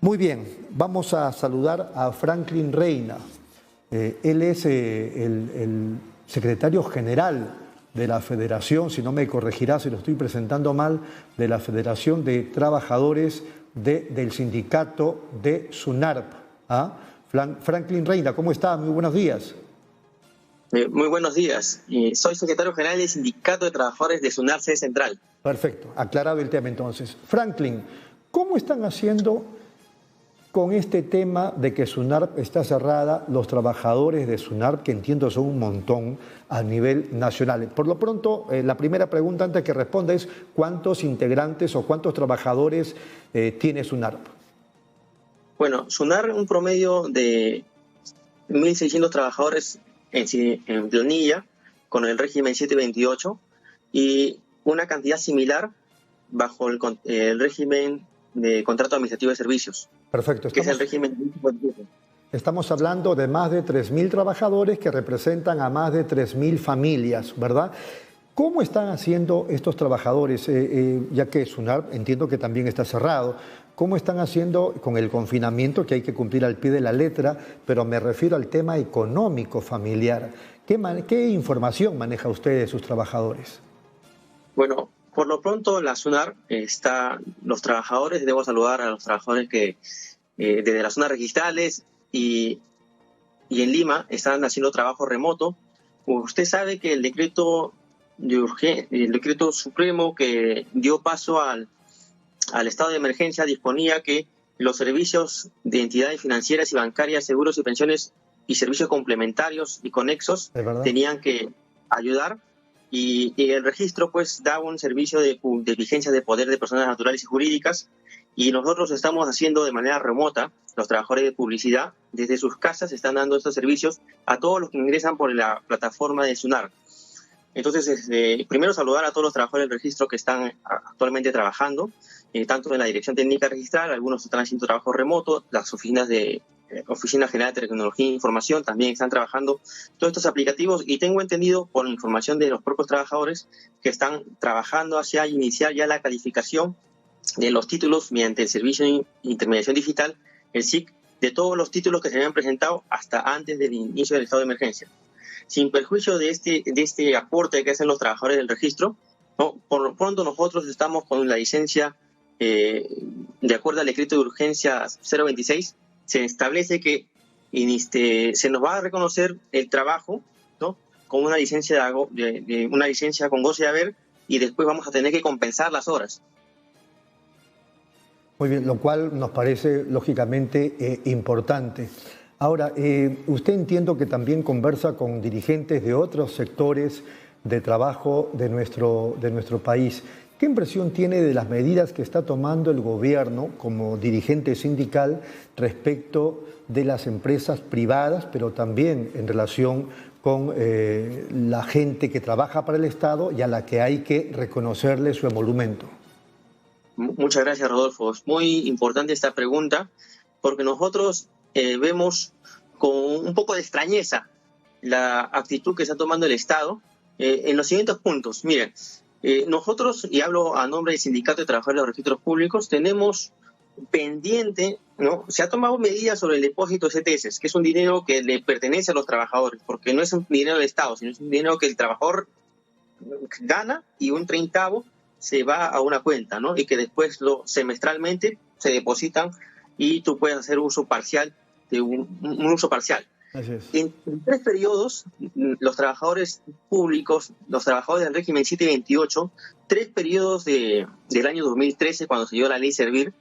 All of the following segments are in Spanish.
Muy bien, vamos a saludar a Franklin Reina. Él es el secretario general de la Federación, si no me corregirá si lo estoy presentando mal, de la Federación de Trabajadores del Sindicato de SUNARP. Franklin Reina, ¿cómo está? Muy buenos días. Muy buenos días. Soy secretario general del Sindicato de Trabajadores de SUNARP Sede Central. Perfecto, aclarado el tema entonces. Franklin, ¿cómo están haciendo con este tema de que SUNARP está cerrada, los trabajadores de SUNARP, que entiendo son un montón a nivel nacional? Por lo pronto, la primera pregunta antes que responda es ¿cuántos integrantes o cuántos trabajadores tiene SUNARP? Bueno, SUNARP un promedio de 1.600 trabajadores en planilla con el régimen 728 y una cantidad similar bajo el régimen de contrato administrativo de servicios. Perfecto. Que es el régimen. Estamos hablando de más de 3.000 trabajadores que representan a más de 3.000 familias, ¿verdad? ¿Cómo están haciendo estos trabajadores, ya que SUNARP entiendo que también está cerrado? ¿Cómo están haciendo con el confinamiento que hay que cumplir al pie de la letra? Pero me refiero al tema económico familiar. ¿Qué información maneja usted de sus trabajadores? Bueno, por lo pronto la SUNARP los trabajadores, debo saludar a los trabajadores que desde las zonas registrales y en Lima están haciendo trabajo remoto. Usted sabe que el decreto supremo que dio paso al estado de emergencia disponía que los servicios de entidades financieras y bancarias, seguros y pensiones y servicios complementarios y conexos tenían que ayudar. Y el registro pues da un servicio de vigencia de poder de personas naturales y jurídicas, y nosotros estamos haciendo de manera remota, los trabajadores de publicidad desde sus casas están dando estos servicios a todos los que ingresan por la plataforma de SUNARP. Entonces, primero saludar a todos los trabajadores del registro que están actualmente trabajando, tanto en la Dirección Técnica Registral, algunos están haciendo trabajo remoto, las oficinas de Oficina General de Tecnología e Información también están trabajando todos estos aplicativos, y tengo entendido por la información de los propios trabajadores que están trabajando hacia iniciar ya la calificación de los títulos mediante el Servicio de Intermediación Digital, el SIC, de todos los títulos que se habían presentado hasta antes del inicio del estado de emergencia. Sin perjuicio de este aporte que hacen los trabajadores del registro, ¿no? Por lo pronto nosotros estamos con la licencia, de acuerdo al decreto de urgencia 026, se establece que se nos va a reconocer el trabajo, ¿no? Con una licencia una licencia con goce de haber, y después vamos a tener que compensar las horas. Muy bien, lo cual nos parece lógicamente importante. Ahora, usted entiendo que también conversa con dirigentes de otros sectores de trabajo de nuestro país. ¿Qué impresión tiene de las medidas que está tomando el gobierno como dirigente sindical respecto de las empresas privadas, pero también en relación con la gente que trabaja para el Estado y a la que hay que reconocerle su emolumento? Muchas gracias, Rodolfo. Es muy importante esta pregunta porque nosotros vemos con un poco de extrañeza la actitud que está tomando el Estado en los siguientes puntos. Miren, nosotros, y hablo a nombre del Sindicato de Trabajadores de los Registros Públicos, tenemos pendiente, ¿no? Se ha tomado medidas sobre el depósito de CTS, que es un dinero que le pertenece a los trabajadores, porque no es un dinero del Estado, sino es un dinero que el trabajador gana y un treintavo se va a una cuenta, ¿no? Y que después semestralmente se depositan y tú puedes hacer uso parcial de un uso parcial. Así es. En 3 periodos, los trabajadores públicos, los trabajadores del régimen 728, 3 periodos del año 2013, cuando se dio la ley Servir,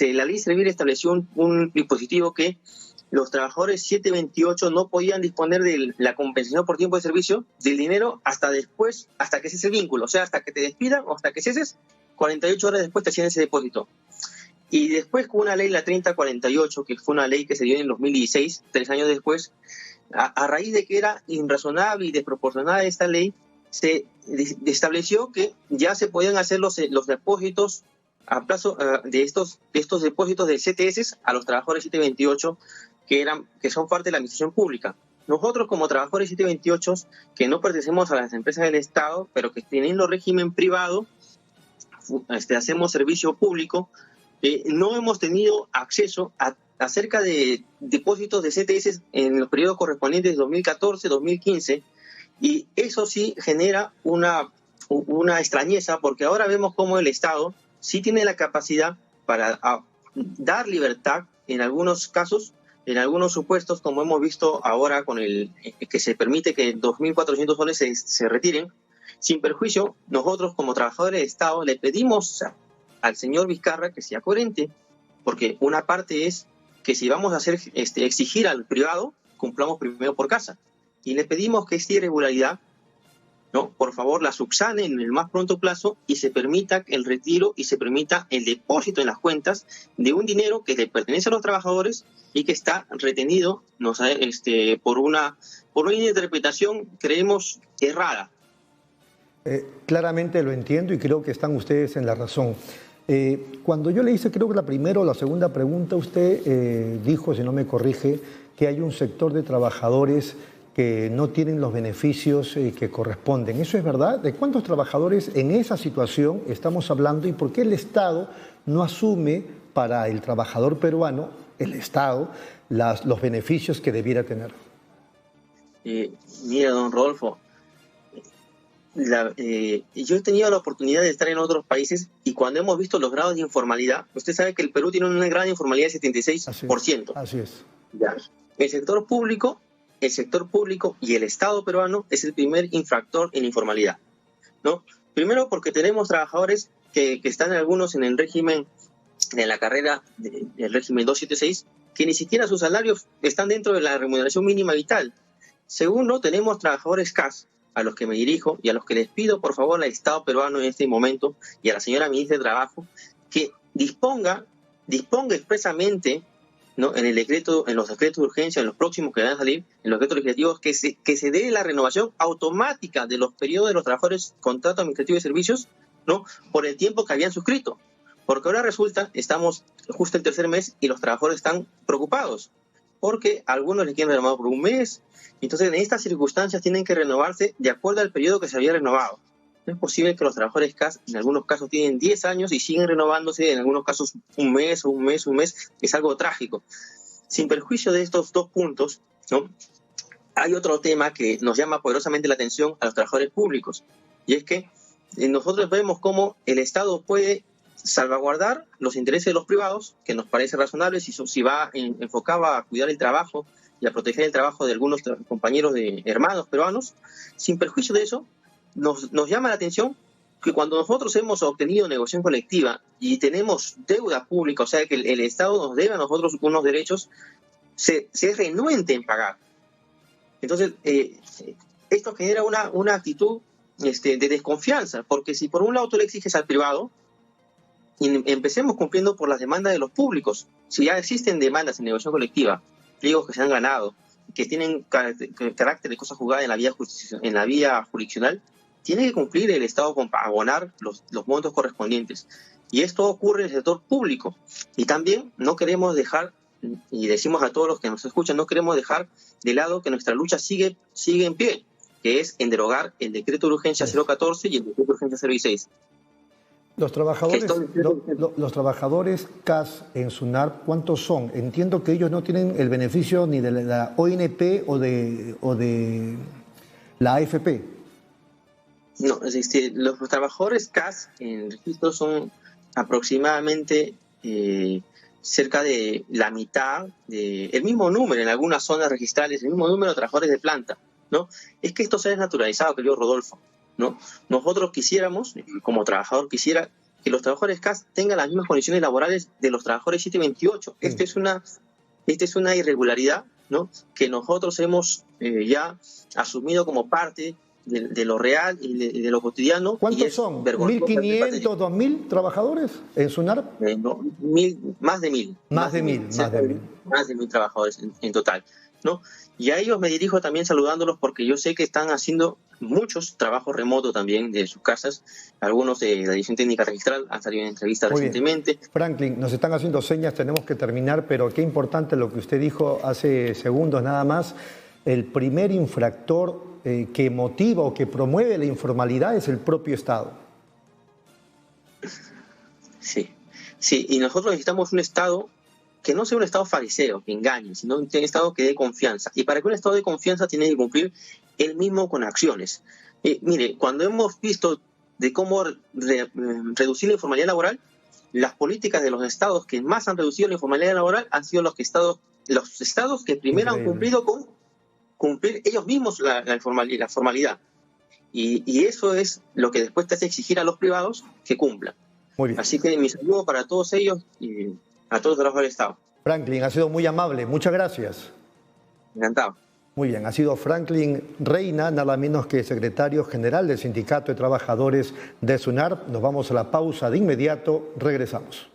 la ley Servir estableció un dispositivo que los trabajadores 728 no podían disponer de la compensación por tiempo de servicio del dinero hasta después, hasta que cese el vínculo, o sea, hasta que te despidan o hasta que ceses, 48 horas después te hacían ese depósito. Y después con una ley, la 3048, que fue una ley que se dio en el 2016, 3 años después, a raíz de que era irrazonable y desproporcionada esta ley, se estableció que ya se podían hacer los depósitos a plazo de estos depósitos de CTS a los trabajadores 728 que son parte de la administración pública. Nosotros como trabajadores 728 que no pertenecemos a las empresas del Estado, pero que teniendo régimen privado, hacemos servicio público, no hemos tenido acceso a cerca de depósitos de CTS en los periodos correspondientes de 2014, 2015, y eso sí genera una extrañeza, porque ahora vemos cómo el Estado sí tiene la capacidad para dar libertad en algunos casos, en algunos supuestos, como hemos visto ahora con el que se permite que 2.400 soles se retiren. Sin perjuicio, nosotros como trabajadores de Estado le pedimos al señor Vizcarra que sea coherente, porque una parte es que si vamos a exigir al privado, cumplamos primero por casa. Y le pedimos que esta irregularidad, ¿no?, por favor, la subsane en el más pronto plazo y se permita el retiro y se permita el depósito en las cuentas de un dinero que le pertenece a los trabajadores y que está retenido, ¿no?, por una interpretación, creemos, errada. Claramente lo entiendo y creo que están ustedes en la razón. Cuando yo le hice, creo que la primera o la segunda pregunta, usted dijo, si no me corrige, que hay un sector de trabajadores que no tienen los beneficios que corresponden. ¿Eso es verdad? ¿De cuántos trabajadores en esa situación estamos hablando y por qué el Estado no asume para el trabajador peruano, el Estado, los beneficios que debiera tener? Mira, don Rodolfo, yo he tenido la oportunidad de estar en otros países y cuando hemos visto los grados de informalidad, usted sabe que el Perú tiene un grado de informalidad de 76%. Así es. Ya. El sector público y el Estado peruano es el primer infractor en informalidad, ¿no? Primero porque tenemos trabajadores que están algunos en el régimen, en la carrera del régimen 276, que ni siquiera sus salarios están dentro de la remuneración mínima vital. Segundo, tenemos trabajadores CAS, a los que me dirijo y a los que les pido, por favor, al Estado peruano en este momento y a la señora ministra de Trabajo, que disponga expresamente, ¿no?, en los decretos de urgencia, en los próximos que van a salir, en los decretos legislativos, que se dé la renovación automática de los periodos de los trabajadores contrato administrativo de servicios, ¿no?, por el tiempo que habían suscrito. Porque ahora resulta, estamos justo el tercer mes y los trabajadores están preocupados, porque algunos les quieren renovar por un mes. Entonces, en estas circunstancias tienen que renovarse de acuerdo al periodo que se había renovado. No es posible que los trabajadores CAS, en algunos casos, tienen 10 años y siguen renovándose, en algunos casos un mes. Es algo trágico. Sin perjuicio de estos dos puntos, ¿no?, hay otro tema que nos llama poderosamente la atención a los trabajadores públicos. Y es que nosotros vemos cómo el Estado puede salvaguardar los intereses de los privados, que nos parece razonable si va enfocado a cuidar el trabajo y a proteger el trabajo de algunos compañeros de hermanos peruanos. Sin perjuicio de eso, nos llama la atención que cuando nosotros hemos obtenido negociación colectiva y tenemos deuda pública, o sea que el Estado nos debe a nosotros unos derechos, se es renuente en pagar. Entonces, esto genera una actitud de desconfianza, porque si por un lado tú le exiges al privado, y empecemos cumpliendo por las demandas de los públicos. Si ya existen demandas en negociación colectiva, pliegos que se han ganado, que tienen carácter de cosa juzgada en la vía jurisdiccional, tiene que cumplir el Estado con abonar los montos correspondientes. Y esto ocurre en el sector público. Y también no queremos dejar, y decimos a todos los que nos escuchan, no queremos dejar de lado que nuestra lucha sigue en pie, que es en derogar el decreto de urgencia 014 y el decreto de urgencia 016. Los trabajadores CAS en SUNARP, ¿cuántos son? Entiendo que ellos no tienen el beneficio ni de la ONP o de la AFP. No, los trabajadores CAS en registro son aproximadamente cerca de la mitad, el mismo número en algunas zonas registrales, el mismo número de trabajadores de planta, ¿no? Es que esto se ha desnaturalizado, querido Rodolfo, ¿no? Nosotros quisiéramos, como trabajador quisiera, que los trabajadores CAS tengan las mismas condiciones laborales de los trabajadores 728. Sí. Esta es una irregularidad, ¿no?, que nosotros hemos ya asumido como parte de lo real y de lo cotidiano. ¿Cuántos son? ¿1.500, 2.000 trabajadores en SUNARP? No, más de 1.000. Más de 1.000 trabajadores en total, ¿no? Y a ellos me dirijo también saludándolos porque yo sé que están haciendo muchos trabajos remotos también de sus casas. Algunos de la Dirección Técnica Registral han salido en entrevistas recientemente. Bien. Franklin, nos están haciendo señas, tenemos que terminar, pero qué importante lo que usted dijo hace segundos nada más. El primer infractor que motiva o que promueve la informalidad es el propio Estado. Sí, Sí, y nosotros necesitamos un Estado que no sea un Estado fariseo, que engañe, sino un Estado que dé confianza. Y para que un Estado dé confianza tiene que cumplir él mismo con acciones. Mire, cuando hemos visto de cómo reducir la informalidad laboral, las políticas de los estados que más han reducido la informalidad laboral han sido los estados que primero han cumplido con cumplir ellos mismos la formalidad. Y eso es lo que después te hace exigir a los privados que cumplan. Muy bien. Así que mi saludo para todos ellos y a todos los trabajadores del Estado. Franklin, ha sido muy amable. Muchas gracias. Encantado. Muy bien, ha sido Franklin Reina, nada menos que secretario general del Sindicato de Trabajadores de SUNAR. Nos vamos a la pausa de inmediato, regresamos.